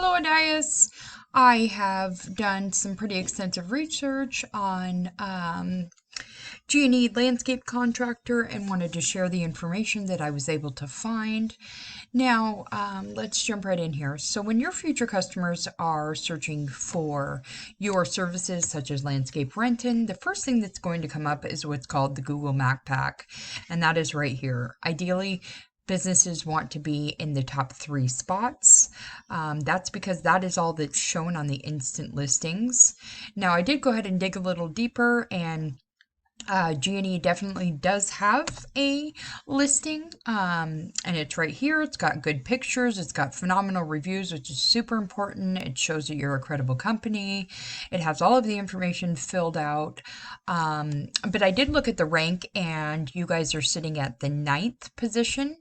Hello, Adias. I have done some pretty extensive research on E Landscape Contractor and wanted to share the information that I was able to find. Now, let's jump right in here. So when your future customers are searching for your services such as landscape renting, the first thing that's going to come up is what's called the Google Map Pack, and that is right here. Ideally, businesses want to be in the top 3 spots. That's because that is all that's shown on the instant listings. Now, I did go ahead and dig a little deeper, and G&E definitely does have a listing, and it's right here. It's got good pictures. It's got phenomenal reviews, which is super important. It shows that you're a credible company. It has all of the information filled out. But I did look at the rank, and you guys are sitting at the 9th position.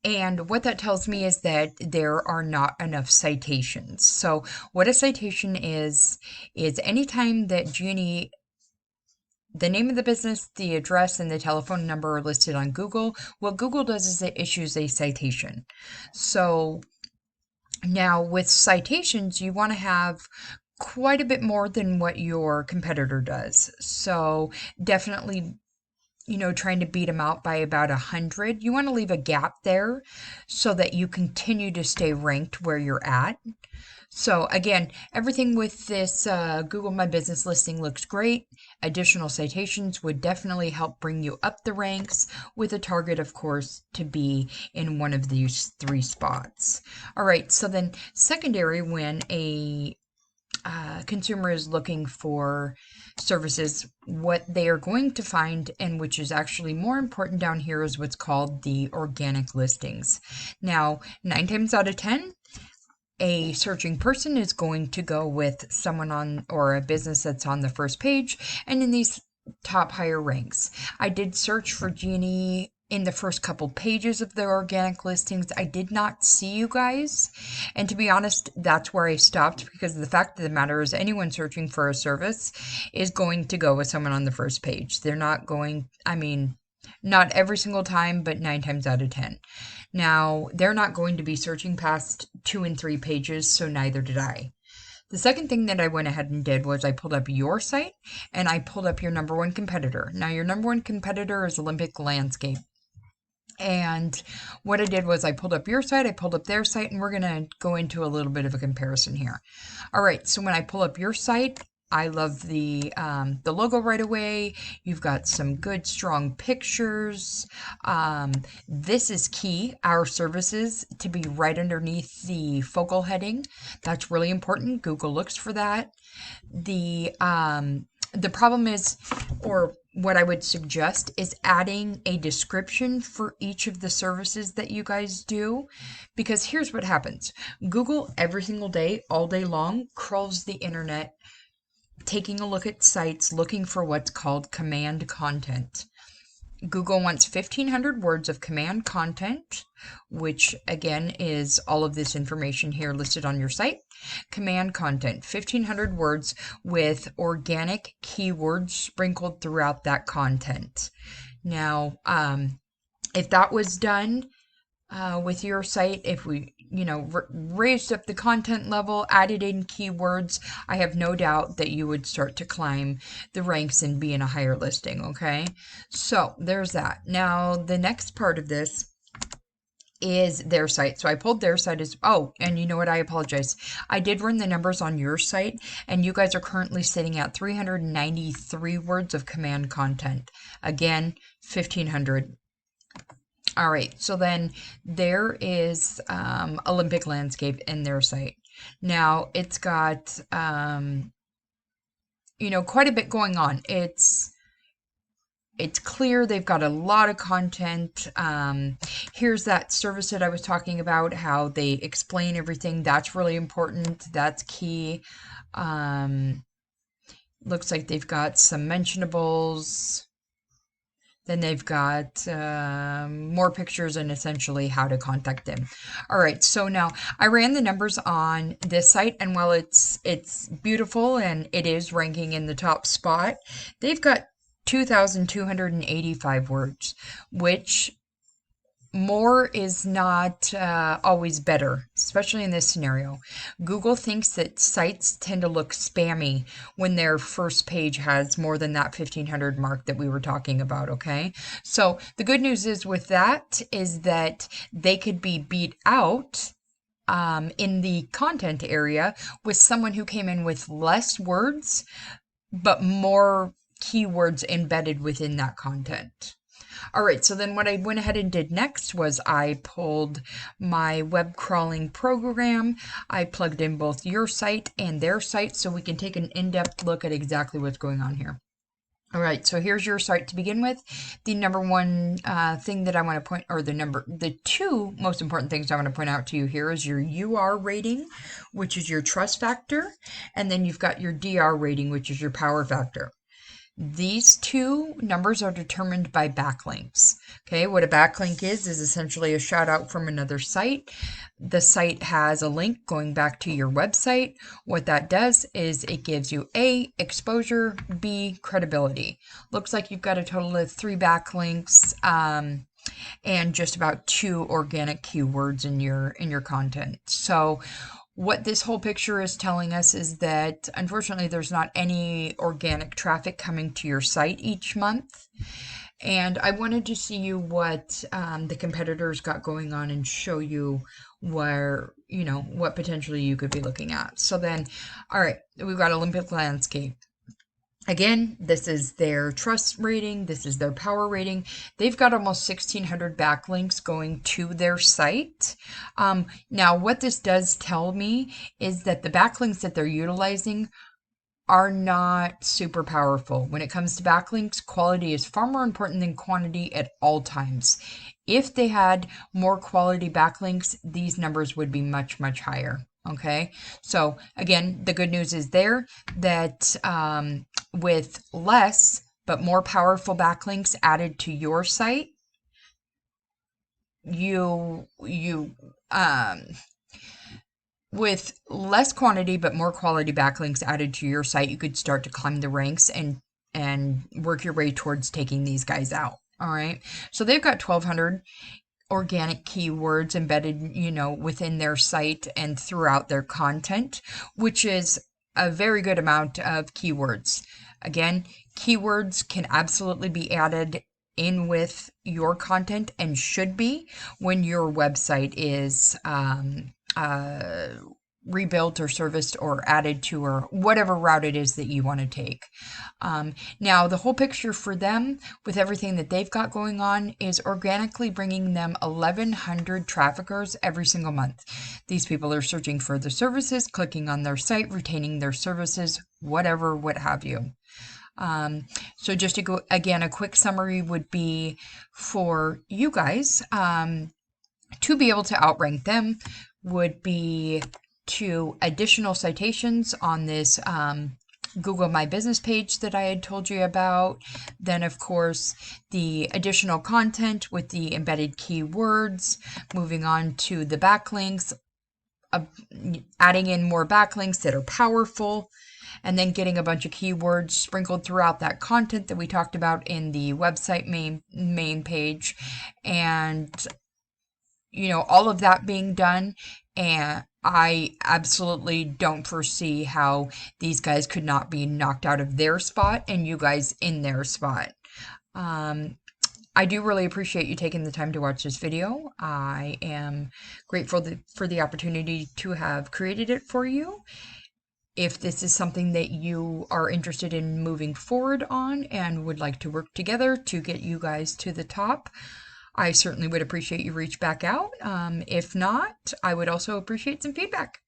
And what that tells me is that there are not enough citations. So what a citation is anytime that G&E, the name of the business, the address, and the telephone number are listed on Google, what Google does is it issues a citation. So now with citations, you want to have quite a bit more than what your competitor does. So definitely, trying to beat them out by about 100. You want to leave a gap there so that you continue to stay ranked where you're at. So again, everything with this Google My Business listing looks great. Additional citations would definitely help bring you up the ranks, with a target, of course, to be in one of these 3 spots. All right, so then secondary, when a consumer is looking for services, what they are going to find, and which is actually more important down here, is what's called the organic listings. Now, 9 times out of 10, a searching person is going to go with someone on, or a business that's on the first page and in these top higher ranks. I did search for G&E in the first couple pages of the organic listings. I did not see you guys, and to be honest, that's where I stopped, because the fact of the matter is anyone searching for a service is going to go with someone on the first page. They're not going, not every single time, but 9 times out of 10. Now, they're not going to be searching past 2 and 3 pages, so neither did I. The second thing that I went ahead and did was I pulled up your site, and I pulled up your number 1 competitor. Now, your number 1 competitor is Olympic Landscape. And what I did was I pulled up your site, I pulled up their site, and we're going to go into a little bit of a comparison here. All right, so when I pull up your site, I love the logo right away. You've got some good, strong pictures. This is key, our services, to be right underneath the focal heading. That's really important. Google looks for that. The problem is, or what I would suggest, is adding a description for each of the services that you guys do, because here's what happens. Google every single day, all day long, crawls the internet, taking a look at sites, looking for what's called command content. Google wants 1,500 words of command content, which again is all of this information here listed on your site. Command content, 1,500 words with organic keywords sprinkled throughout that content. Now, if that was done with your site, if we, raised up the content level, added in keywords, I have no doubt that you would start to climb the ranks and be in a higher listing, okay? So there's that. Now, the next part of this is their site. So I pulled their site as, and you know what? I apologize. I did run the numbers on your site, and you guys are currently sitting at 393 words of command content. Again, 1,500. All right, so then there is Olympic Landscape in their site. Now, it's got, quite a bit going on. It's clear they've got a lot of content. Here's that service that I was talking about, how they explain everything. That's really important. That's key. Looks like they've got some mentionables. Then they've got more pictures and essentially how to contact them. All right, so now I ran the numbers on this site, and while it's beautiful and it is ranking in the top spot, they've got 2,285 words, which more is not always better, especially in this scenario. Google thinks that sites tend to look spammy when their first page has more than that 1500 mark that we were talking about, okay? So the good news is with that is that they could be beat out in the content area with someone who came in with less words, but more keywords embedded within that content. All right, so then what I went ahead and did next was I pulled my web crawling program. I plugged in both your site and their site so we can take an in-depth look at exactly what's going on here. All right, so here's your site to begin with. The number one thing that I want to point, or the two most important things I want to point out to you here is your UR rating, which is your trust factor, and then you've got your DR rating, which is your power factor. These two numbers are determined by backlinks. Okay, what a backlink is essentially a shout out from another site. The site has a link going back to your website. What that does is it gives you A, exposure, B, credibility. Looks like you've got a total of 3 backlinks and just about 2 organic keywords in your content. So what this whole picture is telling us is that, unfortunately, there's not any organic traffic coming to your site each month. And I wanted to see you what the competitors got going on and show you where, what potentially you could be looking at. So then, all right, we've got Olympic Landscape. Again, this is their trust rating. This is their power rating. They've got almost 1,600 backlinks going to their site. Now, what this does tell me is that the backlinks that they're utilizing are not super powerful. When it comes to backlinks, quality is far more important than quantity at all times. If they had more quality backlinks, these numbers would be much, much higher. Okay, so again, the good news is there that with less but more powerful backlinks added to your site, with less quantity but more quality backlinks added to your site, you could start to climb the ranks and work your way towards taking these guys out. All right, so they've got 1,200 organic keywords embedded, within their site and throughout their content, which is a very good amount of keywords. Again, keywords can absolutely be added in with your content and should be when your website is rebuilt or serviced or added to, or whatever route it is that you want to take. Now, the whole picture for them with everything that they've got going on is organically bringing them 1,100 traffickers every single month. These people are searching for the services, clicking on their site, retaining their services, whatever, what have you. So just to go, again, a quick summary would be for you guys to be able to outrank them would be to additional citations on this Google My Business page that I had told you about. Then, of course, the additional content with the embedded keywords, moving on to the backlinks, adding in more backlinks that are powerful, and then getting a bunch of keywords sprinkled throughout that content that we talked about in the website main page. And all of that being done, and I absolutely don't foresee how these guys could not be knocked out of their spot and you guys in their spot. I do really appreciate you taking the time to watch this video. I am grateful for the opportunity to have created it for you. If this is something that you are interested in moving forward on and would like to work together to get you guys to the top, I certainly would appreciate you reach back out. If not, I would also appreciate some feedback.